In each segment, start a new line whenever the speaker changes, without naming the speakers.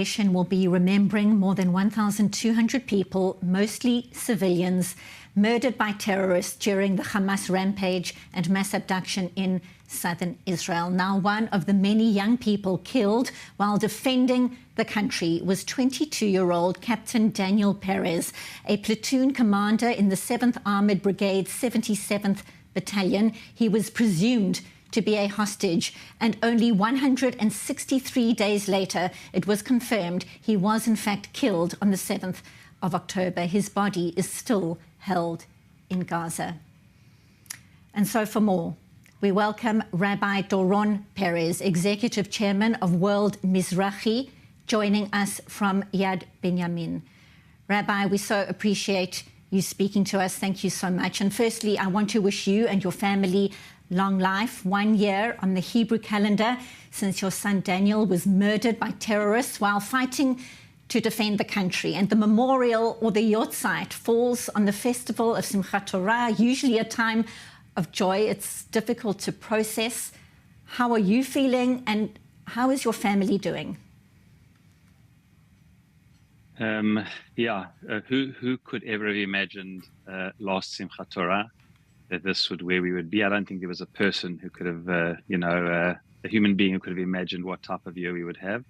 nation will be remembering more than 1,200 people, mostly civilians, murdered by terrorists during the Hamas rampage and mass abduction in southern Israel. Now, one of the many young people killed while defending the country was 22-year-old Captain Daniel Perez, a platoon commander in the 7th Armored Brigade's 77th Battalion. He was presumed to be a hostage, and only 163 days later, it was confirmed he was in fact killed on the 7th of October. His body is still held in Gaza. And so for more, we welcome Rabbi Doron Perez, Executive Chairman of World Mizrahi, joining us from Yad Binyamin. Rabbi, we so appreciate you speaking to us. Thank you so much. And firstly, I want to wish you and your family long life. 1 year on the Hebrew calendar since your son Daniel was murdered by terrorists while fighting to defend the country. And the memorial, or the yahrzeit, falls on the festival of Simchat Torah, usually a time of joy. It's difficult to process. How are you feeling, and how is your family doing?
Who could ever have imagined last Simchat Torah that this would where we would be? I don't think there was a person who could have, a human being who could have imagined what type of year we would have.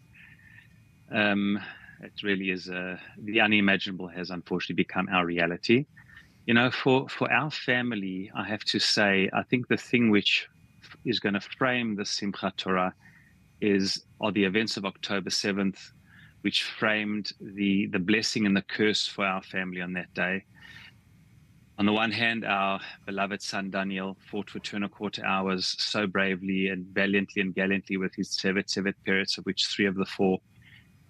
It really is, the unimaginable has unfortunately become our reality. You know, for our family, I have to say, I think the thing which is going to frame the Simchat Torah are the events of October 7th, which framed the blessing and the curse for our family on that day. On the one hand, our beloved son Daniel fought for 2.25 hours so bravely and valiantly and gallantly with his sevet parents, of which 3 of the 4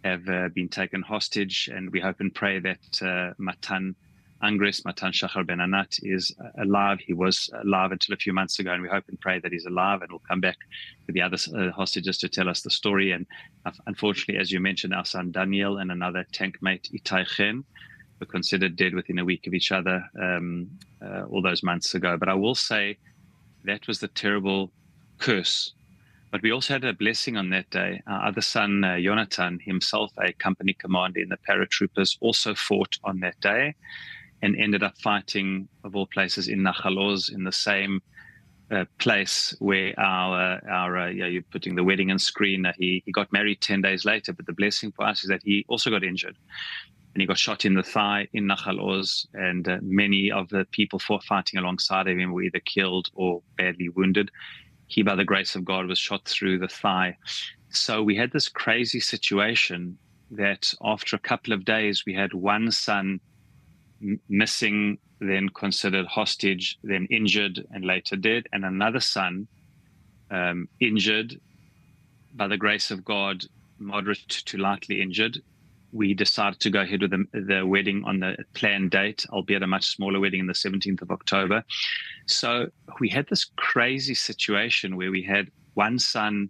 have been taken hostage. And we hope and pray that Matan Shachar Ben Anat is alive. He was alive until a few months ago, and we hope and pray that he's alive and will come back with the other hostages to tell us the story. And unfortunately, as you mentioned, our son Daniel and another tank mate, Itai Chen, were considered dead within a week of each other all those months ago. But I will say that was the terrible curse. But we also had a blessing on that day. Our other son, Jonathan, himself a company commander in the paratroopers, also fought on that day and ended up fighting, of all places, in Nachal Oz, in the same place where you're putting the wedding on screen. He got married 10 days later, but the blessing for us is that he also got injured. And he got shot in the thigh in Nachal Oz, and many of the people fighting alongside of him were either killed or badly wounded. He, by the grace of God, was shot through the thigh. So we had this crazy situation that after a couple of days, we had one son missing, then considered hostage, then injured and later dead, and another son injured, by the grace of God, moderate to lightly injured. We decided to go ahead with the wedding on the planned date, albeit a much smaller wedding, on the 17th of October. So we had this crazy situation where we had one son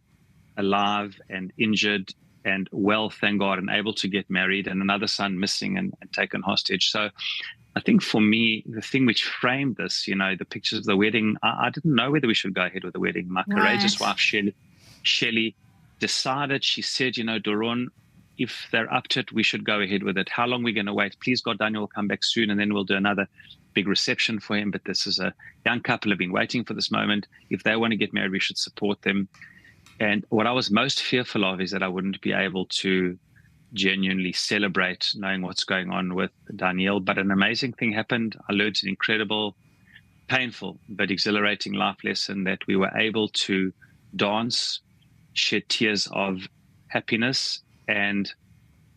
alive and injured and well, thank God, and able to get married, and another son missing and taken hostage. So I think for me, the thing which framed this, the pictures of the wedding, I didn't know whether we should go ahead with the wedding. My courageous wife, Shelley, decided. She said, Doron, if they're up to it, we should go ahead with it. How long are we going to wait? Please, God, Daniel will come back soon, and then we'll do another big reception for him. But this is a young couple who have been waiting for this moment. If they want to get married, we should support them. And what I was most fearful of is that I wouldn't be able to genuinely celebrate knowing what's going on with Daniel. But an amazing thing happened. I learned an incredible, painful, but exhilarating life lesson, that we were able to dance, shed tears of happiness, and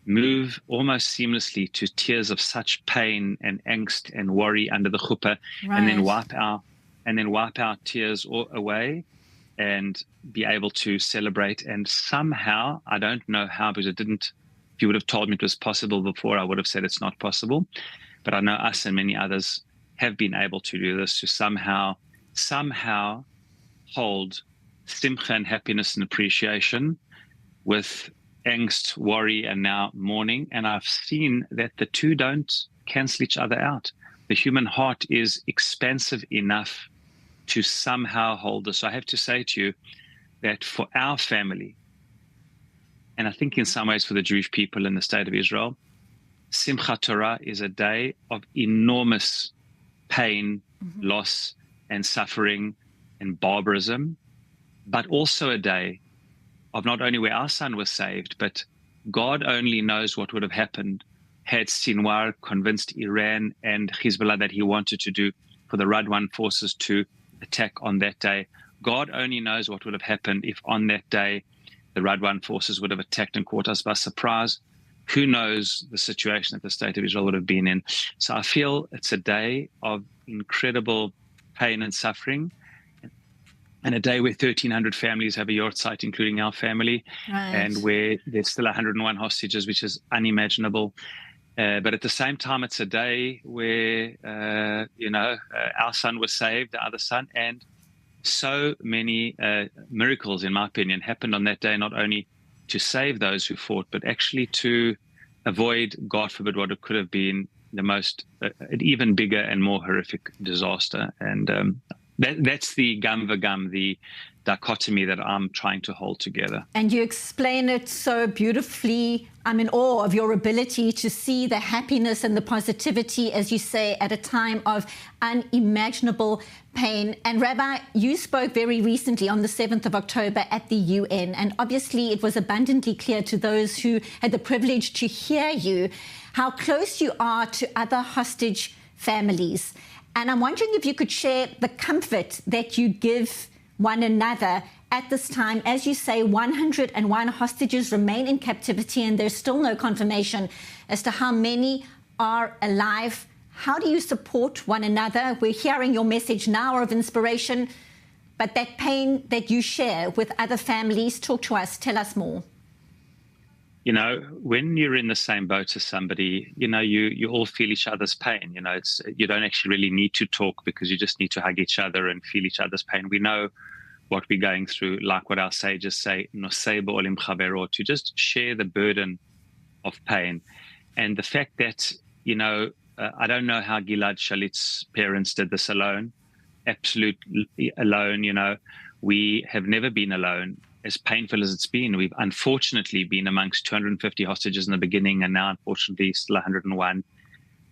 move almost seamlessly to tears of such pain and angst and worry under the chuppah, right, and then wipe our tears away and be able to celebrate. And somehow, I don't know how, because if you would have told me it was possible before, I would have said it's not possible. But I know us and many others have been able to do this, to somehow hold simcha and happiness and appreciation with angst, worry, and now mourning. And I've seen that the two don't cancel each other out. The human heart is expansive enough to somehow hold this. So I have to say to you that for our family, and I think in some ways for the Jewish people in the state of Israel, Simchat Torah is a day of enormous pain, loss, and suffering and barbarism, but also a day of not only where our son was saved, but God only knows what would have happened had Sinwar convinced Iran and Hezbollah that he wanted to do for the Radwan forces to attack on that day. God only knows what would have happened if on that day the Radwan forces would have attacked and caught us by surprise. Who knows the situation that the state of Israel would have been in. So I feel it's a day of incredible pain and suffering, and a day where 1,300 families have a yahrzeit, including our family, and where there's still 101 hostages, which is unimaginable. But at the same time, it's a day where, our son was saved, the other son, and so many miracles, in my opinion, happened on that day, not only to save those who fought, but actually to avoid, God forbid, what it could have been the most, an even bigger and more horrific disaster. And that's the gam v'gam, the dichotomy that I'm trying to hold together.
And you explain it so beautifully. I'm in awe of your ability to see the happiness and the positivity, as you say, at a time of unimaginable pain. And Rabbi, you spoke very recently on the 7th of October at the UN, and obviously it was abundantly clear to those who had the privilege to hear you how close you are to other hostage families. And I'm wondering if you could share the comfort that you give one another at this time. As you say, 101 hostages remain in captivity, and there's still no confirmation as to how many are alive. How do you support one another? We're hearing your message now of inspiration, but that pain that you share with other families, talk to us, tell us more.
You know, when you're in the same boat as somebody, you all feel each other's pain. You don't actually really need to talk, because you just need to hug each other and feel each other's pain. We know what we're going through, like what our sages say, nosei b'olim chavero, to just share the burden of pain. And the fact that, I don't know how Gilad Shalit's parents did this alone, absolutely alone. We have never been alone. As painful as it's been, we've unfortunately been amongst 250 hostages in the beginning, and now unfortunately still 101.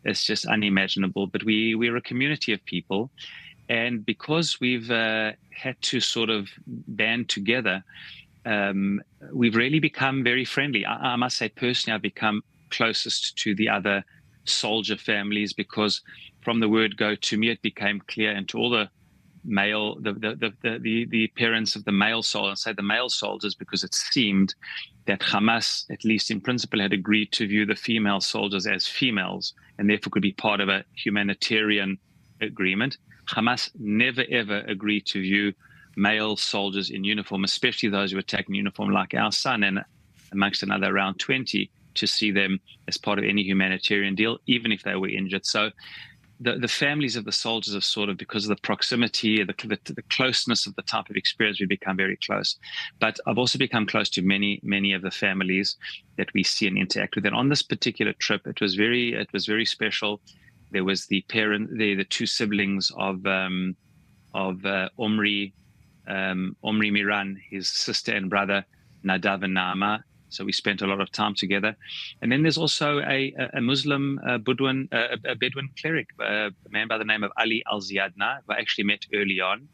It's just unimaginable. But we're a community of people, and because we've had to sort of band together, we've really become very friendly. I must say, personally, I've become closest to the other soldier families, because from the word go, to me it became clear, and to all the male, the parents of the male soldiers, say the male soldiers, because it seemed that Hamas, at least in principle, had agreed to view the female soldiers as females, and therefore could be part of a humanitarian agreement. Hamas never ever agreed to view male soldiers in uniform, especially those who were taken in uniform like our son, and amongst another around 20, to see them as part of any humanitarian deal, even if they were injured. So the families of the soldiers have sort of, because of the proximity, the closeness of the type of experience, we become very close. But I've also become close to many of the families that we see and interact with. And on this particular trip, it was very special. There was the two siblings of Omri Miran, his sister and brother Nadav and Naama. So we spent a lot of time together. And then there's also a Muslim Bedouin cleric, a man by the name of Ali Al-Ziyadna, who I actually met early on.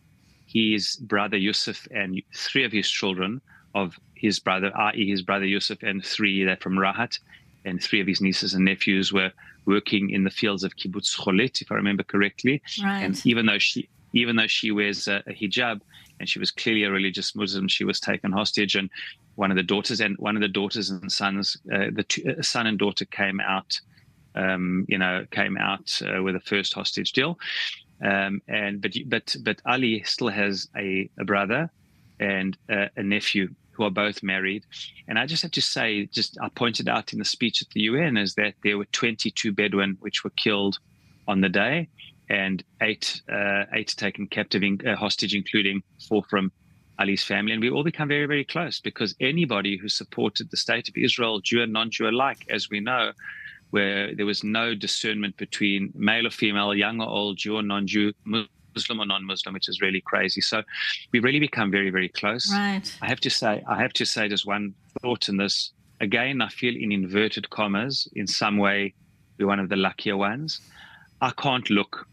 His brother Yusuf and three of his children of his brother, i.e. his brother Yusuf and three that from Rahat, and three of his nieces and nephews were working in the fields of Kibbutz Cholet, if I remember correctly.
Right.
And even though she wears a hijab, and she was clearly a religious Muslim, she was taken hostage. And one of the daughters and sons, the son and daughter came out with the first hostage deal. But Ali still has a brother and a nephew who are both married. And I just have to say, I pointed out in the speech at the UN, is that there were 22 Bedouin which were killed on the day, and eight taken hostage, including 4 from Ali's family. And we all become very, very close, because anybody who supported the state of Israel, Jew and non-Jew alike, as we know, where there was no discernment between male or female, young or old, Jew or non-Jew, Muslim or non-Muslim, which is really crazy. So we really become very, very close.
Right.
I have to say just one thought in this. Again, I feel in inverted commas, in some way, we're one of the luckier ones. I can't look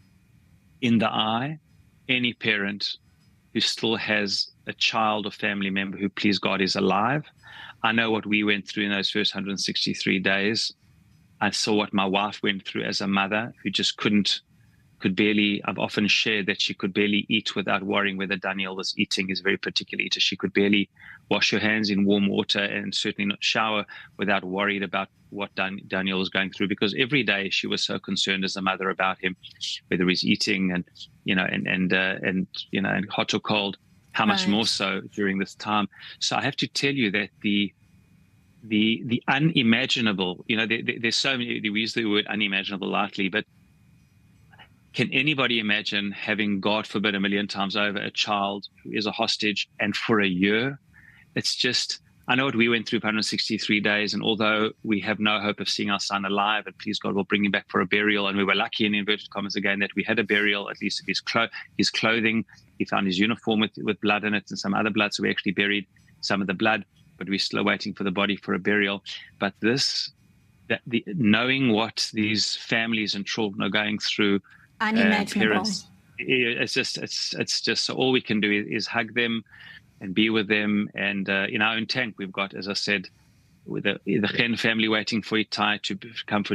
in the eye any parent who still has a child or family member who, please God, is alive. I know what we went through in those first 163 days. I saw what my wife went through as a mother who just could barely, I've often shared that she could barely eat without worrying whether Daniel was eating. He's a very particular eater. She could barely wash her hands in warm water and certainly not shower without worried about what Daniel was going through, because every day she was so concerned as a mother about him, whether he's eating and hot or cold, how much more so during this time. So I have to tell you that the unimaginable, there's so many, we use the word unimaginable lightly, but can anybody imagine having, God forbid, 1,000,000 times over, a child who is a hostage and for a year? It's just, I know what we went through for 163 days, and although we have no hope of seeing our son alive, and please God, we'll bring him back for a burial, and we were lucky in inverted commas again that we had a burial, at least of his clothing. He found his uniform with blood in it and some other blood, so we actually buried some of the blood, but we're still waiting for the body for a burial. But knowing what these families and children are going through,
unimaginable.
Parents, it's just so all we can do is hug them and be with them. And in our own tank, we've got, as I said, with the Chen family waiting for Itai to come for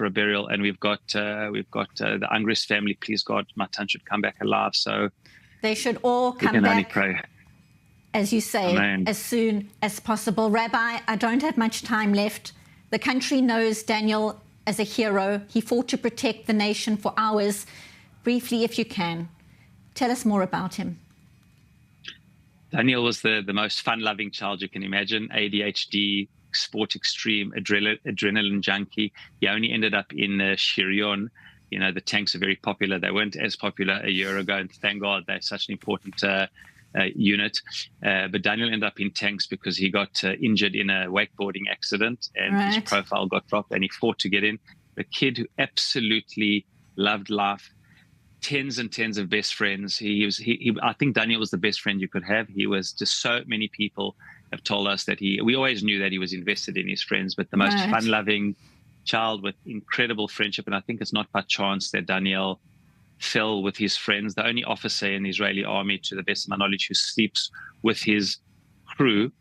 a burial, and we've got the Angris family. Please God, Matan should come back alive. So
they should all come
can
back.
Only pray.
As you say,
Amen.
As soon as possible. Rabbi, I don't have much time left. The country knows Daniel as a hero. He fought to protect the nation for hours. Briefly, if you can, tell us more about him.
Daniel was the most fun-loving child you can imagine. ADHD, sport extreme, adrenaline junkie. He only ended up in Shirion. The tanks are very popular. They weren't as popular a year ago, and thank God they're such an important unit. But Daniel ended up in tanks because he got injured in a wakeboarding accident, and his profile got dropped, and he fought to get in. The kid who absolutely loved life, tens and tens of best friends. I think Daniel was the best friend you could have. He was just, so many people have told us that we always knew that he was invested in his friends, but the most fun-loving child with incredible friendship. And I think it's not by chance that Daniel fell with his friends. The only officer in the Israeli army, to the best of my knowledge, who sleeps with his crew,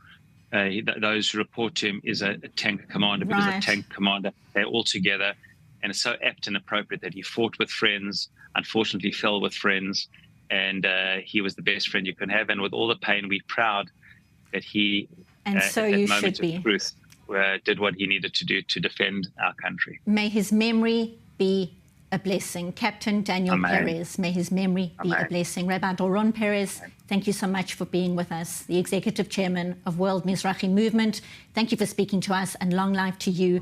those who report to him, is a tank commander, because a tank commander, they're all together. And it's so apt and appropriate that he fought with friends, unfortunately fell with friends, and he was the best friend you can have. And with all the pain, we're proud that he,
and so you should be,
truth, did what he needed to do to defend our country.
May his memory be a blessing. Captain Daniel Perez, may his memory be a blessing. Rabbi Doron Perez, thank you so much for being with us, the Executive Chairman of World Mizrahi Movement. Thank you for speaking to us, and long life to you.